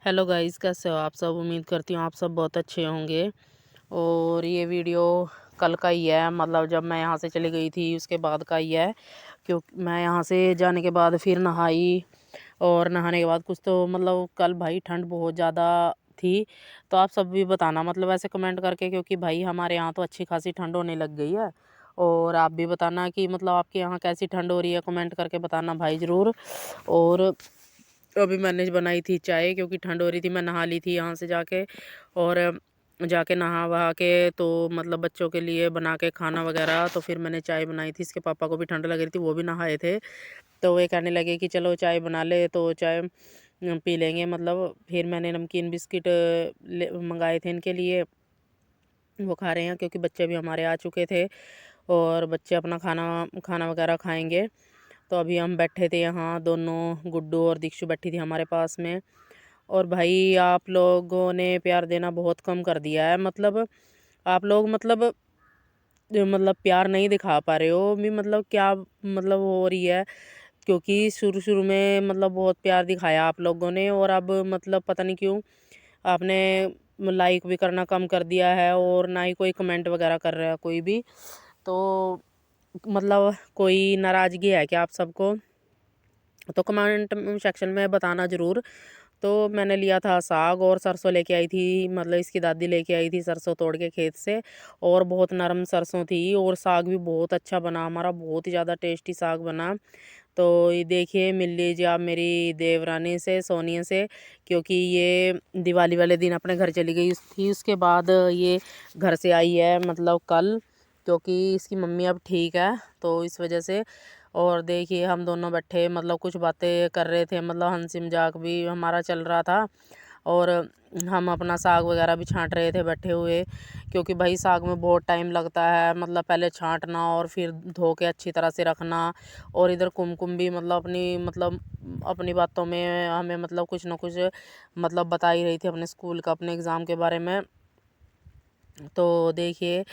Hello guys, कैसे हो आप सब। उम्मीद करती हूँ आप सब बहुत अच्छे होंगे। और ये वीडियो कल का ही है, मतलब जब मैं यहाँ से चली गई थी उसके बाद का ही है। क्योंकि मैं यहाँ से जाने के बाद फिर नहाई, और नहाने के बाद कुछ तो मतलब कल भाई ठंड बहुत ज़्यादा थी। तो आप सब भी बताना मतलब ऐसे कमेंट करके, क्योंकि भाई हमारे यहाँ तो अच्छी खासी ठंड होने लग गई है। और आप भी बताना कि मतलब आपके यहाँ कैसी ठंड हो रही है, कमेंट करके बताना भाई ज़रूर। और अभी मैंने बनाई थी चाय, क्योंकि ठंड हो रही थी। मैं नहा ली थी यहाँ से जाके, और जाके नहा वहा के तो मतलब बच्चों के लिए बना के खाना वगैरह, तो फिर मैंने चाय बनाई थी। इसके पापा को भी ठंड लग रही थी, वो भी नहाए थे। तो वे कहने लगे कि चलो चाय बना ले, तो चाय पी लेंगे। मतलब फिर मैंने नमकीन बिस्किट मंगाए थे इनके लिए, वो खा रहे हैं क्योंकि बच्चे भी हमारे आ चुके थे, और बच्चे अपना खाना खाना वगैरह खाएंगे। तो अभी हम बैठे थे यहाँ, दोनों गुड्डू और दीक्षु बैठी थी हमारे पास में। और भाई आप लोगों ने प्यार देना बहुत कम कर दिया है। मतलब आप लोग मतलब प्यार नहीं दिखा पा रहे हो भी, मतलब क्या मतलब हो रही है। क्योंकि शुरू शुरू में मतलब बहुत प्यार दिखाया आप लोगों ने, और अब मतलब पता नहीं क्यों आपने लाइक भी करना कम कर दिया है, और ना ही कोई कमेंट वगैरह कर रहा है कोई भी। तो मतलब कोई नाराज़गी है क्या आप सबको, तो कमेंट सेक्शन में बताना ज़रूर। तो मैंने लिया था साग, और सरसों लेके आई थी, मतलब इसकी दादी लेके आई थी सरसों तोड़ के खेत से। और बहुत नरम सरसों थी, और साग भी बहुत अच्छा बना हमारा, बहुत ही ज़्यादा टेस्टी साग बना। तो ये देखिए, मिल लीजिए आप मेरी देवरानी से, सोनिया से। क्योंकि ये दिवाली वाले दिन अपने घर चली गई थी, उसके बाद ये घर से आई है मतलब कल। क्योंकि इसकी मम्मी अब ठीक है, तो इस वजह से। और देखिए हम दोनों बैठे मतलब कुछ बातें कर रहे थे, मतलब हंसी मजाक भी हमारा चल रहा था। और हम अपना साग वगैरह भी छांट रहे थे बैठे हुए। क्योंकि भाई साग में बहुत टाइम लगता है, मतलब पहले छांटना और फिर धो के अच्छी तरह से रखना। और इधर कुमकुम भी मतलब अपनी बातों में हमें मतलब कुछ ना कुछ मतलब बता ही रही थी अपने स्कूल का, अपने एग्ज़ाम के बारे में। तो देखिए,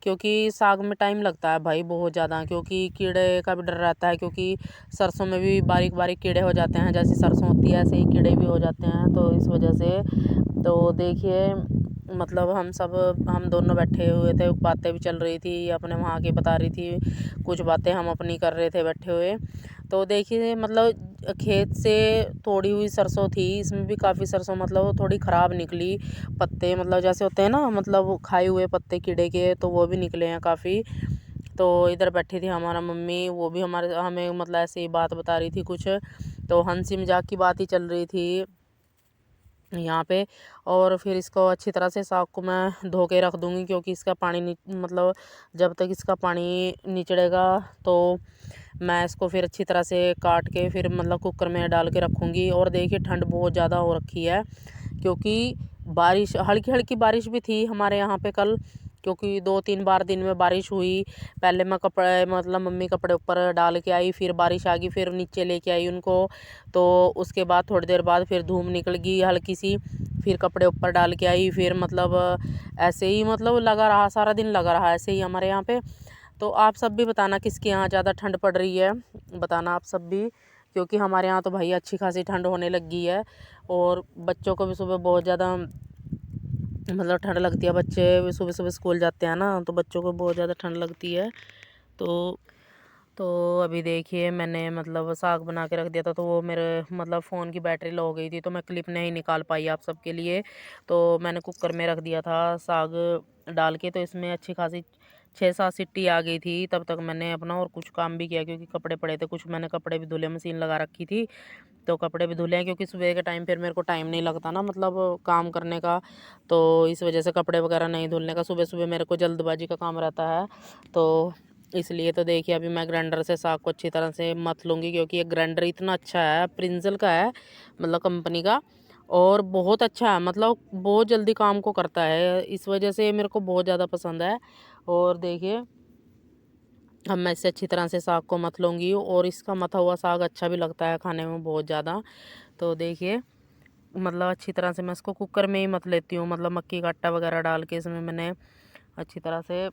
क्योंकि साग में टाइम लगता है भाई बहुत ज़्यादा, क्योंकि कीड़े का भी डर रहता है। क्योंकि सरसों में भी बारीक बारीक कीड़े हो जाते हैं, जैसी सरसों होती है ऐसे ही कीड़े भी हो जाते हैं, तो इस वजह से। तो देखिए मतलब हम दोनों बैठे हुए थे, बातें भी चल रही थी, अपने वहाँ की बता रही थी कुछ बातें, हम अपनी कर रहे थे बैठे हुए। तो देखिए मतलब खेत से तोड़ी हुई सरसों थी, इसमें भी काफ़ी सरसों मतलब थोड़ी ख़राब निकली। पत्ते मतलब जैसे होते हैं ना, मतलब वो खाए हुए पत्ते कीड़े के, तो वो भी निकले हैं काफ़ी। तो इधर बैठी थी हमारा मम्मी, वो भी हमें मतलब ऐसे ही बात बता रही थी कुछ। तो हंसी मजाक की बात ही चल रही थी यहाँ पे। और फिर इसको अच्छी तरह से साग को मैं धो के रख दूँगी, क्योंकि इसका पानी मतलब जब तक इसका पानी निचड़ेगा, तो मैं इसको फिर अच्छी तरह से काट के फिर मतलब कुकर में डाल के रखूँगी। और देखिए ठंड बहुत ज़्यादा हो रखी है, क्योंकि बारिश हल्की हल्की बारिश भी थी हमारे यहाँ पे कल। क्योंकि 2-3 बार दिन में बारिश हुई। पहले मैं कपड़े मतलब मम्मी कपड़े ऊपर डाल के आई, फिर बारिश आ गई, फिर नीचे लेके आई उनको। तो उसके बाद थोड़ी देर बाद फिर धूप निकल गई हल्की सी, फिर कपड़े ऊपर डाल के आई, फिर मतलब ऐसे ही मतलब लगा रहा, सारा दिन लगा रहा ऐसे ही हमारे यहाँ पे। तो आप सब भी बताना किसके यहाँ ज़्यादा ठंड पड़ रही है, बताना आप सब भी। क्योंकि हमारे यहाँ तो भाई अच्छी खासी ठंड होने लग गई है। और बच्चों को भी सुबह बहुत ज़्यादा मतलब ठंड लगती है, बच्चे भी सुबह सुबह स्कूल जाते हैं ना, तो बच्चों को बहुत ज़्यादा ठंड लगती है। तो तो अभी देखिए मैंने मतलब साग बना के रख दिया था, तो वो मेरे मतलब फ़ोन की बैटरी लो हो गई थी, तो मैं क्लिप नहीं निकाल पाई आप सबके लिए। तो मैंने कुकर में रख दिया था साग डाल के, तो इसमें अच्छी खासी 6-7 सीटी आ गई थी। तब तक मैंने अपना और कुछ काम भी किया, क्योंकि कपड़े पड़े थे कुछ, मैंने कपड़े भी धुले, मशीन लगा रखी थी। तो कपड़े भी धुले हैं, क्योंकि सुबह के टाइम फिर मेरे को टाइम नहीं लगता ना मतलब काम करने का। तो इस वजह से कपड़े वगैरह नहीं धुलने का, सुबह सुबह मेरे को जल्दबाजी का काम रहता है। तो इसलिए तो देखिए अभी मैं ग्राइंडर से साग को अच्छी तरह से मथ लूँगी, क्योंकि ये ग्राइंडर इतना अच्छा है, प्रिंजल का है मतलब कंपनी का। और बहुत अच्छा है, मतलब बहुत जल्दी काम को करता है, इस वजह से मेरे को बहुत ज़्यादा पसंद है। और देखिए अब मैं इससे अच्छी तरह से साग को मथ लूँगी, और इसका मथा हुआ साग अच्छा भी लगता है खाने में बहुत ज़्यादा। तो देखिए मतलब अच्छी तरह से मैं इसको कुकर में ही मथ लेती हूँ, मतलब मक्की का आटा वगैरह डाल के इसमें मैंने अच्छी तरह से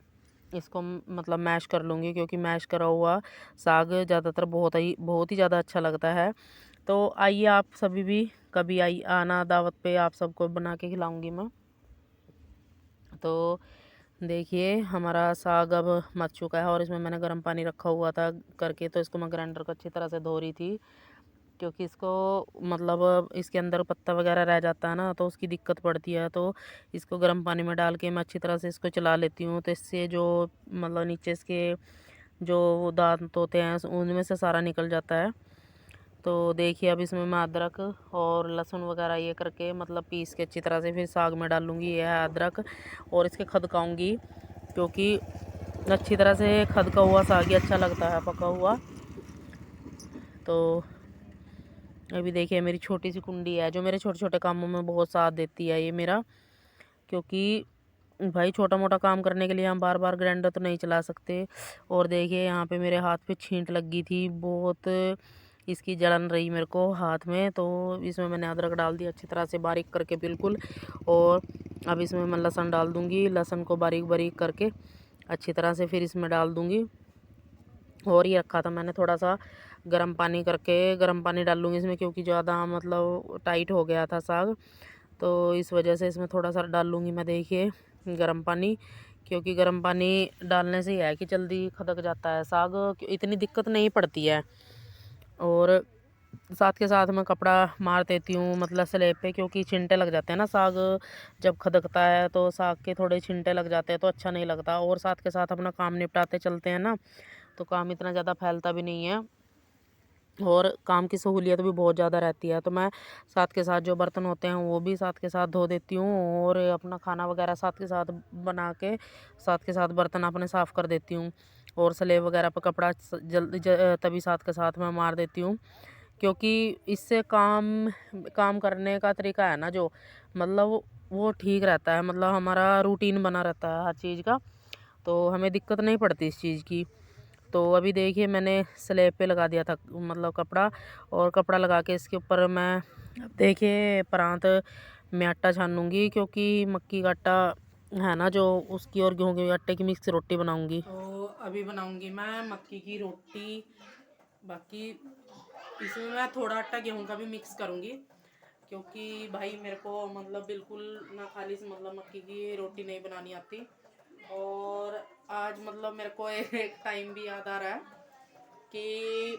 इसको मतलब मैश कर लूँगी। क्योंकि मैश करा हुआ साग ज़्यादातर बहुत ही ज़्यादा अच्छा लगता है। तो आइए आप सभी भी कभी आना दावत पे, आप सबको बना के खिलाऊंगी मैं। तो देखिए हमारा साग अब मच चुका है और इसमें मैंने गर्म पानी रखा हुआ था करके, तो इसको मैं ग्राइंडर को अच्छी तरह से धो रही थी, क्योंकि इसको मतलब इसके अंदर पत्ता वगैरह रह जाता है ना, तो उसकी दिक्कत पड़ती है। तो इसको गर्म पानी में डाल के मैं अच्छी तरह से इसको चला लेती हूँ, तो इससे जो मतलब नीचे इसके जो दांत होते हैं उनमें से सारा निकल जाता है। तो देखिए अब इसमें मैं अदरक और लहसुन वगैरह ये करके मतलब पीस के अच्छी तरह से फिर साग में डाल लूँगी। ये है अदरक, और इसके खदकाऊँगी, क्योंकि अच्छी तरह से खदका हुआ साग ही अच्छा लगता है पका हुआ। तो अभी देखिए मेरी छोटी सी कुंडी है जो मेरे छोटे छोटे कामों में बहुत साथ देती है ये मेरा, क्योंकि भाई छोटा मोटा काम करने के लिए हम बार बार ग्राइंडर तो नहीं चला सकते। और देखिए यहाँ पे मेरे हाथ पे छींट लगी थी, बहुत इसकी जलन रही मेरे को हाथ में। तो इसमें मैंने अदरक डाल दिया अच्छी तरह से बारीक करके बिल्कुल, और अब इसमें मैं लहसुन डाल दूँगी, लहसुन को बारीक बारीक करके अच्छी तरह से फिर इसमें डाल दूँगी। और ये रखा था मैंने थोड़ा सा गर्म पानी करके, गर्म पानी डाल लूँगी इसमें, क्योंकि ज़्यादा मतलब टाइट हो गया था साग, तो इस वजह से इसमें थोड़ा सा डाल लूँगी मैं देखिए गर्म पानी, क्योंकि गर्म पानी डालने से ही है कि जल्दी खदक जाता है साग, इतनी दिक्कत नहीं पड़ती है। और साथ के साथ मैं कपड़ा मार देती हूँ मतलब स्लेब पे, क्योंकि छिंटे लग जाते हैं ना साग जब खदकता है, तो साग के थोड़े छिंटे लग जाते हैं तो अच्छा नहीं लगता। और साथ के साथ अपना काम निपटाते चलते हैं ना, तो काम इतना ज़्यादा फैलता भी नहीं है और काम की सहूलियत भी बहुत ज़्यादा रहती है। तो मैं साथ के साथ जो बर्तन होते हैं वो भी साथ के साथ धो देती हूँ, और अपना खाना वगैरह साथ के साथ बना के साथ के साथ बर्तन अपने साफ़ कर देती हूँ, और स्लेब वगैरह पर कपड़ा तभी साथ के साथ मैं मार देती हूँ, क्योंकि इससे काम करने का तरीका है ना जो मतलब वो ठीक रहता है, मतलब हमारा रूटीन बना रहता है हर चीज़ का, तो हमें दिक्कत नहीं पड़ती इस चीज़ की। तो अभी देखिए मैंने स्लैब पे लगा दिया था मतलब कपड़ा, और कपड़ा लगा के इसके ऊपर मैं देखिए परांत में आटा छानूँगी, क्योंकि मक्की का आटा है ना जो उसकी और गेहूँ के आटे की मिक्स रोटी बनाऊँगी। तो अभी बनाऊँगी मैं मक्की की रोटी, बाकी इसमें मैं थोड़ा आटा गेहूँ का भी मिक्स करूँगी, क्योंकि भाई मेरे को मतलब बिल्कुल ना खाली से मतलब मक्की की रोटी नहीं बनानी आती। और आज मतलब मेरे को एक टाइम भी याद आ रहा है कि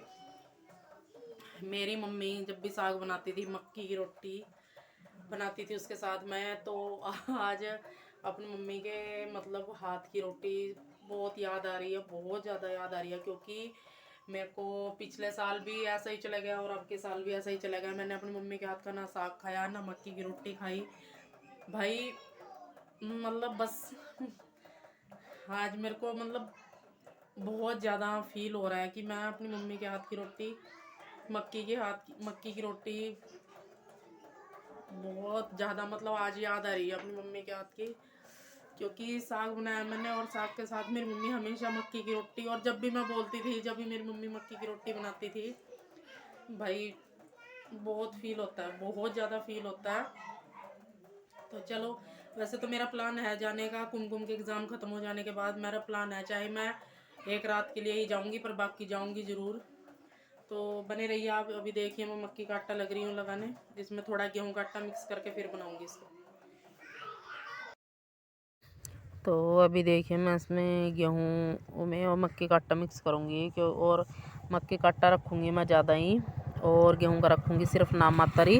मेरी मम्मी जब भी साग बनाती थी, मक्की की रोटी बनाती थी उसके साथ में, तो आज अपनी मम्मी के मतलब हाथ की रोटी बहुत याद आ रही है, बहुत ज़्यादा याद आ रही है, क्योंकि मेरे को पिछले साल भी ऐसा ही चला गया और अब के साल भी ऐसा ही चला गया। मैंने अपनी मम्मी के हाथ का ना साग खाया ना मक्की की रोटी खाई भाई, मतलब बस आज मेरे को मतलब बहुत ज़्यादा फील हो रहा है कि मैं अपनी मम्मी के हाथ की रोटी मक्की की रोटी बहुत ज़्यादा मतलब आज याद आ रही है अपनी मम्मी के हाथ की, क्योंकि साग बनाया मैंने और साग के साथ मेरी मम्मी हमेशा मक्की की रोटी, और जब भी मैं बोलती थी जब भी मेरी मम्मी मक्की की रोटी बनाती थी भाई बहुत फील होता है, बहुत ज़्यादा फील होता है। तो चलो वैसे तो मेरा प्लान है जाने का, कुमकुम के एग्ज़ाम ख़त्म हो जाने के बाद मेरा प्लान है, चाहे मैं एक रात के लिए ही जाऊंगी पर बाकी जाऊंगी ज़रूर। तो बने रहिए आप। अभी देखिए मैं मक्की का आटा लग रही हूँ लगाने, इसमें थोड़ा गेहूं का आटा मिक्स करके फिर बनाऊंगी इसको। तो अभी देखिए मैं इसमें गेहूँ में और मक्की का आटा मिक्स करूँगी, क्यों और मक्की का आटा रखूँगी मैं ज़्यादा ही, और गेहूँ का रखूँगी सिर्फ नाम मात्र ही।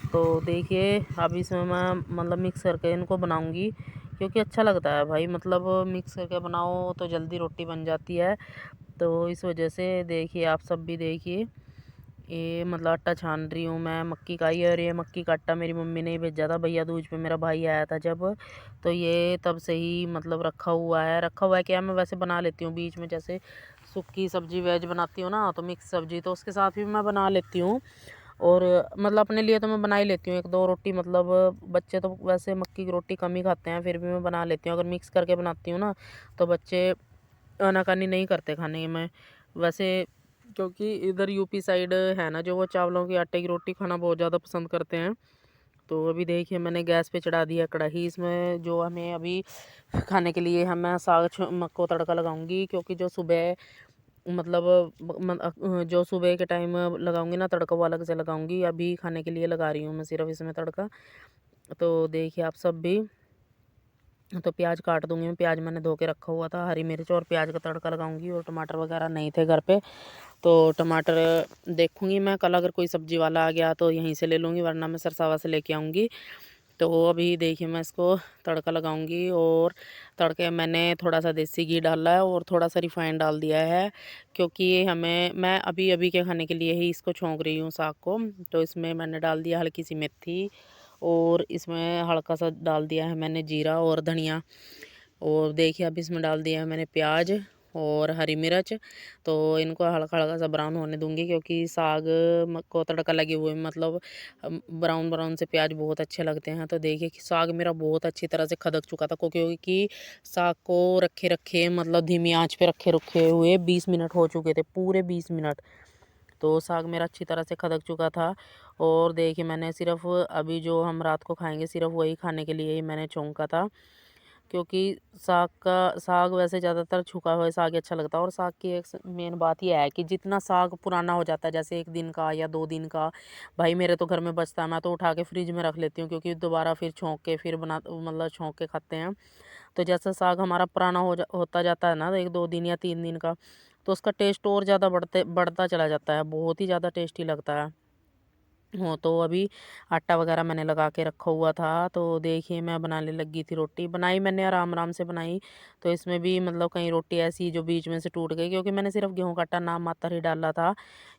तो देखिए अब इसमें मैं मतलब मिक्स करके इनको बनाऊँगी, क्योंकि अच्छा लगता है भाई, मतलब मिक्स करके बनाओ तो जल्दी रोटी बन जाती है। तो इस वजह से देखिए आप सब भी देखिए, ये मतलब आटा छान रही हूँ मैं मक्की का ही, और ये मक्की का आटा मेरी मम्मी ने भेजा था भैया दूज पे, मेरा भाई आया था जब, तो ये तब से ही मतलब रखा हुआ है क्या, मैं वैसे बना लेती हूँ बीच में, जैसे सूखी सब्जी वेज बनाती हूँ ना, तो मिक्स सब्जी तो उसके साथ भी मैं बना लेती हूँ। और मतलब अपने लिए तो मैं बना ही लेती हूँ एक दो रोटी, मतलब बच्चे तो वैसे मक्की की रोटी कम ही खाते हैं, फिर भी मैं बना लेती हूँ। अगर मिक्स करके बनाती हूँ ना तो बच्चे आनाकानी नहीं करते खाने में वैसे, क्योंकि इधर यूपी साइड है ना जो वो चावलों के आटे की रोटी खाना बहुत ज़्यादा पसंद करते हैं। तो अभी देखिए मैंने गैस पे चढ़ा दिया कढ़ाई, इसमें जो हमें अभी खाने के लिए हम मैं साग को तड़का लगाऊंगी, क्योंकि जो सुबह मतलब जो सुबह के टाइम लगाऊंगी ना तड़का वो अलग से लगाऊंगी। अभी खाने के लिए लगा रही हूँ मैं सिर्फ इसमें तड़का। तो देखिए आप सब भी। तो प्याज काट दूंगी मैं। प्याज मैंने धो के रखा हुआ था। हरी मिर्च और प्याज का तड़का लगाऊंगी। और टमाटर वगैरह नहीं थे घर पे, तो टमाटर देखूंगी मैं। कल अगर कोई सब्जी वाला आ गया तो यहीं से ले लूँगी, वरना मैं सरसावा से लेके आऊँगी। तो अभी देखिए मैं इसको तड़का लगाऊंगी। और तड़के मैंने थोड़ा सा देसी घी डाला है और थोड़ा सा रिफाइंड डाल दिया है, क्योंकि मैं अभी अभी के खाने के लिए ही इसको छौंक रही हूँ साग को। तो इसमें मैंने डाल दिया हल्की सी मेथी, और इसमें हल्का सा डाल दिया है मैंने जीरा और धनिया। और देखिए अब इसमें डाल दिया है मैंने प्याज और हरी मिर्च। तो इनको हल्का हल्का सा ब्राउन होने दूंगी, क्योंकि साग को तड़का लगे हुए मतलब ब्राउन ब्राउन से प्याज बहुत अच्छे लगते हैं। तो देखिए कि साग मेरा बहुत अच्छी तरह से खदक चुका था, क्योंकि साग को रखे रखे मतलब धीमी आंच पे रखे रखे हुए 20 मिनट हो चुके थे, पूरे 20 मिनट। तो साग मेरा अच्छी तरह से खदक चुका था। और देखिए मैंने सिर्फ अभी जो हम रात को खाएंगे सिर्फ वही खाने के लिए ही मैंने छौंका था, क्योंकि साग वैसे ज़्यादातर छुका हुआ साग ही अच्छा लगता है। और साग की एक मेन बात यह है कि जितना साग पुराना हो जाता है, जैसे 1 दिन का या 2 दिन का, भाई मेरे तो घर में बचता है, मैं तो उठा के फ्रिज में रख लेती हूँ, क्योंकि दोबारा फिर छौंक के फिर बना मतलब छौंक के खाते हैं। तो जैसा साग हमारा पुराना होता जाता है ना 1 2 दिन या 3 दिन का, तो उसका टेस्ट और ज़्यादा बढ़ता चला जाता है, बहुत ही ज़्यादा टेस्टी लगता है। हो तो अभी आटा वगैरह मैंने लगा के रखा हुआ था। तो देखिए मैं बनाने लगी थी रोटी। बनाई मैंने आराम आराम से बनाई। तो इसमें भी मतलब कहीं रोटी ऐसी जो बीच में से टूट गई, क्योंकि मैंने सिर्फ गेहूं का आटा नाम मात्र ही डाला था।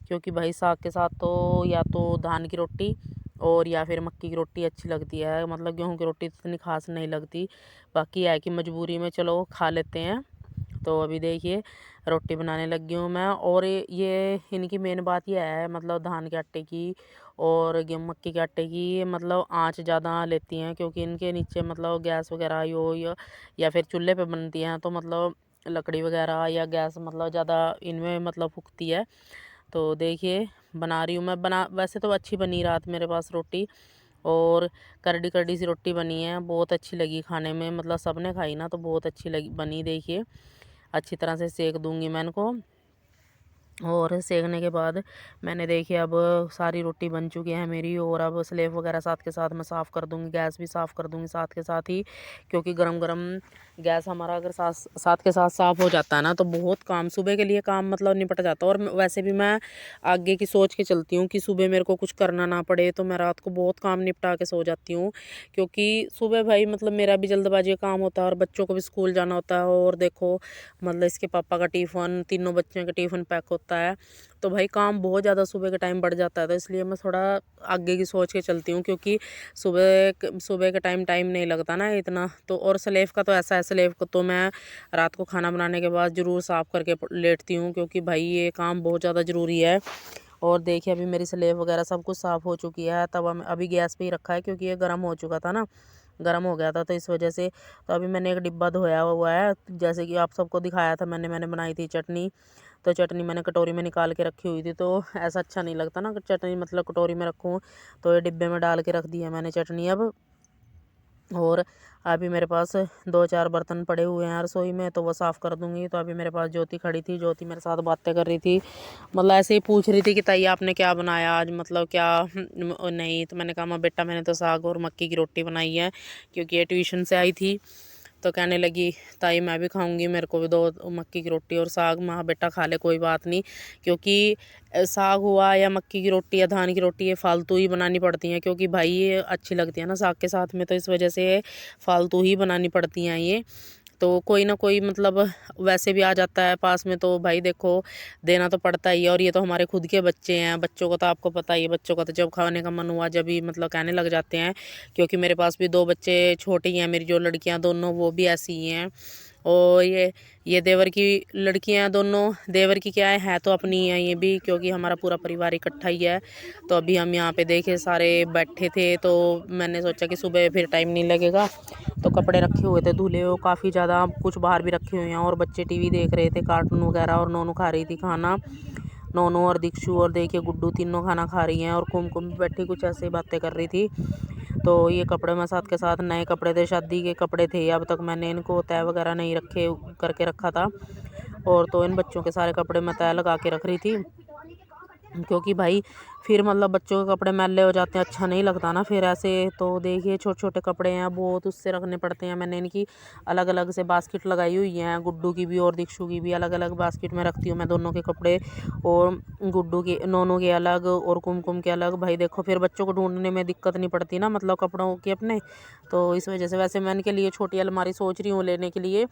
क्योंकि भाई साग के साथ तो या तो धान की रोटी और या फिर मक्की की रोटी अच्छी लगती है, मतलब गेहूं की रोटी तो इतनी खास नहीं लगती। बाकी है कि मजबूरी में चलो खा लेते हैं। तो अभी देखिए रोटी बनाने लगी हूँ मैं। और ये इनकी मेन बात यह है, मतलब धान के आटे की और गेहूं मक्की के आटे की, ये मतलब आँच ज़्यादा लेती हैं, क्योंकि इनके नीचे मतलब गैस वगैरह यो या फिर चूल्हे पे बनती हैं, तो मतलब लकड़ी वगैरह या गैस मतलब ज़्यादा इनमें मतलब फूकती है। तो देखिए बना रही हूँ मैं। वैसे तो अच्छी बनी रात मेरे पास रोटी, और करडी करडी सी रोटी बनी है, बहुत अच्छी लगी खाने में। मतलब सबने खाई ना तो बहुत अच्छी लगी बनी। देखिए अच्छी तरह से सेक दूंगी मैं इनको। और सेकने के बाद मैंने देखिए अब सारी रोटी बन चुकी है मेरी। और अब स्लेव वगैरह साथ के साथ मैं साफ़ कर दूंगी, गैस भी साफ़ कर दूंगी साथ के साथ ही, क्योंकि गरम गरम गैस हमारा अगर साथ साथ के साथ साफ़ हो जाता है ना, तो बहुत काम सुबह के लिए काम मतलब निपट जाता है। और वैसे भी मैं आगे की सोच के चलती हूँ कि सुबह मेरे को कुछ करना ना पड़े, तो मैं रात को बहुत काम निपटा के सो जाती हूँ। क्योंकि सुबह भाई मतलब मेरा भी जल्दबाजी का काम होता है, और बच्चों को भी स्कूल जाना होता है। और देखो मतलब इसके पापा का टिफ़न, तीनों बच्चों का टिफ़िन पैक होता है। तो भाई काम बहुत ज़्यादा सुबह के टाइम बढ़ जाता है। तो इसलिए मैं थोड़ा आगे की सोच के चलती हूँ, क्योंकि सुबह के टाइम टाइम नहीं लगता ना इतना। तो और स्लेव का तो ऐसा है, स्लेव को तो मैं रात को खाना बनाने के बाद ज़रूर साफ़ करके लेटती हूँ, क्योंकि भाई ये काम बहुत ज़्यादा ज़रूरी है। और देखिए अभी मेरी स्लेव वगैरह सब कुछ साफ़ हो चुकी है। तवा में अभी गैस पे ही रखा है, क्योंकि ये गर्म हो चुका था ना, गर्म हो गया था, तो इस वजह से। तो अभी मैंने एक डिब्बा धोया हुआ है, जैसे कि आप सबको दिखाया था मैंने बनाई थी चटनी। तो चटनी मैंने कटोरी में निकाल के रखी हुई थी। तो ऐसा अच्छा नहीं लगता ना चटनी मतलब कटोरी में रखूँ, तो ये डिब्बे में डाल के रख दी है मैंने चटनी अब। और अभी मेरे पास 2 4 बर्तन पड़े हुए हैं रसोई में, तो वो साफ़ कर दूंगी। तो अभी मेरे पास ज्योति खड़ी थी, ज्योति मेरे साथ बातें कर रही थी, मतलब ऐसे ही पूछ रही थी कि ताई आपने क्या बनाया आज, मतलब क्या नहीं। तो मैंने कहा माँ बेटा मैंने तो साग और मक्की की रोटी बनाई है, क्योंकि ये ट्यूशन से आई थी। तो कहने लगी ताई मैं भी खाऊंगी, मेरे को भी दो मक्की की रोटी और साग। माँ बेटा खा ले कोई बात नहीं, क्योंकि साग हुआ या मक्की की रोटी या धान की रोटी ये फालतू ही बनानी पड़ती हैं, क्योंकि भाई ये अच्छी लगती है ना साग के साथ में, तो इस वजह से फालतू ही बनानी पड़ती हैं ये। तो कोई ना कोई मतलब वैसे भी आ जाता है पास में, तो भाई देखो देना तो पड़ता ही है। और ये तो हमारे खुद के बच्चे हैं, बच्चों को तो आपको पता ही है, बच्चों का तो जब खाने का मन हुआ जब ही मतलब कहने लग जाते हैं। क्योंकि मेरे पास भी 2 बच्चे छोटी हैं, मेरी जो लड़कियां दोनों वो भी ऐसी ही हैं। और ये देवर की लड़कियां दोनों, देवर की क्या है तो अपनी ही है ये भी, क्योंकि हमारा पूरा परिवार इकट्ठा ही है। तो अभी हम यहाँ पे देखे सारे बैठे थे, तो मैंने सोचा कि सुबह फिर टाइम नहीं लगेगा। तो कपड़े रखे हुए थे धुले हुए काफ़ी ज़्यादा, कुछ बाहर भी रखे हुए हैं। और बच्चे टीवी देख रहे थे कार्टून वगैरह, और नोनू खा रही थी खाना, नोनू और दीक्षु और देखिए गुड्डू, तीनों खाना खा रही हैं। और कुमकुम भी बैठी कुछ ऐसे ही बातें कर रही थी। तो ये कपड़े मैं साथ के साथ नए कपड़े थे, शादी के कपड़े थे, अब तक मैंने इनको तय वगैरह नहीं रखे करके रखा था। और तो इन बच्चों के सारे कपड़े मैं तय लगा के रख रही थी, क्योंकि भाई फिर मतलब बच्चों के कपड़े मैले हो जाते हैं, अच्छा नहीं लगता ना फिर ऐसे। तो देखिए छोटे छोटे कपड़े हैं बहुत, उससे रखने पड़ते हैं। मैंने इनकी अलग अलग से बास्केट लगाई हुई हैं, गुड्डू की भी और दीक्षु की भी अलग अलग बास्केट में रखती हूँ मैं दोनों के कपड़े, और गुड्डू के नोनों के अलग और कुमकुम के अलग। भाई देखो फिर बच्चों को ढूंढने में दिक्कत नहीं पड़ती ना, मतलब कपड़ों की अपने, तो इस वजह से। वैसे मैं इनके लिए छोटी अलमारी सोच रही हूँ लेने के लिए,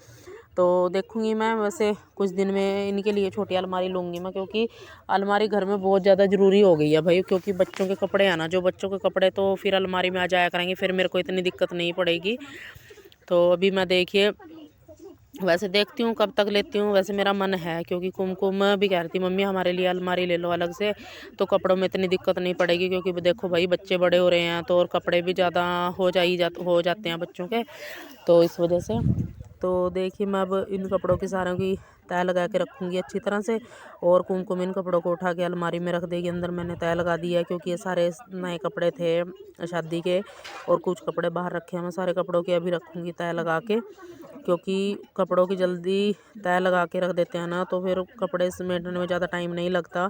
तो देखूँगी मैं वैसे कुछ दिन में इनके लिए छोटी अलमारी लूँगी मैं, क्योंकि अलमारी घर में बहुत ज़्यादा ज़रूरी हो गई है भाई। क्योंकि बच्चों के कपड़े हैं ना, जो बच्चों के कपड़े तो फिर अलमारी में आ जाया करेंगे, फिर मेरे को इतनी दिक्कत नहीं पड़ेगी। तो अभी मैं देखिए वैसे देखती हूँ कब तक लेती हूँ। वैसे मेरा मन है, क्योंकि कुमकुम भी कह रही थी मम्मी हमारे लिए अलमारी ले लो अलग से, तो कपड़ों में इतनी दिक्कत नहीं पड़ेगी। क्योंकि देखो भाई बच्चे बड़े हो रहे हैं तो और कपड़े भी ज़्यादा हो जाते हैं बच्चों के, तो इस वजह से। तो देखिए मैं अब इन कपड़ों की सारों की तय लगा के रखूँगी अच्छी तरह से, और कुमकुम इन कपड़ों को उठा के अलमारी में रख देगी। अंदर मैंने तय लगा दिया है, क्योंकि ये सारे नए कपड़े थे शादी के, और कुछ कपड़े बाहर रखे हैं। मैं सारे कपड़ों की अभी रखूँगी तय लगा के, क्योंकि कपड़ों की जल्दी तय लगा के रख देते हैं ना, तो फिर कपड़े समेटने में ज़्यादा टाइम नहीं लगता।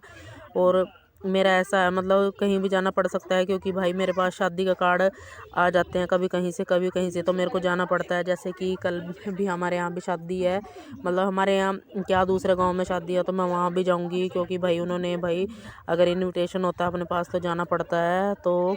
और मेरा ऐसा है मतलब कहीं भी जाना पड़ सकता है, क्योंकि भाई मेरे पास शादी का कार्ड आ जाते हैं कभी कहीं से कभी कहीं से, तो मेरे को जाना पड़ता है। जैसे कि कल भी हमारे यहाँ भी शादी है, मतलब हमारे यहाँ क्या दूसरे गांव में शादी है, तो मैं वहाँ भी जाऊँगी, क्योंकि भाई उन्होंने भाई अगर इनविटेशन होता है अपने पास तो जाना पड़ता है। तो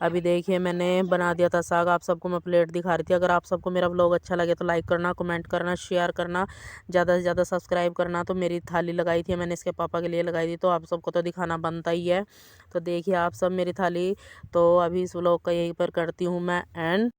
अभी देखिए मैंने बना दिया था साग, आप सबको मैं प्लेट दिखा रही थी। अगर आप सबको मेरा व्लॉग अच्छा लगे तो लाइक करना, कमेंट करना, शेयर करना, ज़्यादा से ज़्यादा सब्सक्राइब करना। तो मेरी थाली लगाई थी मैंने, इसके पापा के लिए लगाई थी, तो आप सबको तो दिखाना बनता ही है। तो देखिए आप सब मेरी थाली, तो अभी इस व्लॉग का यहीं पर करती हूँ मैं एंड।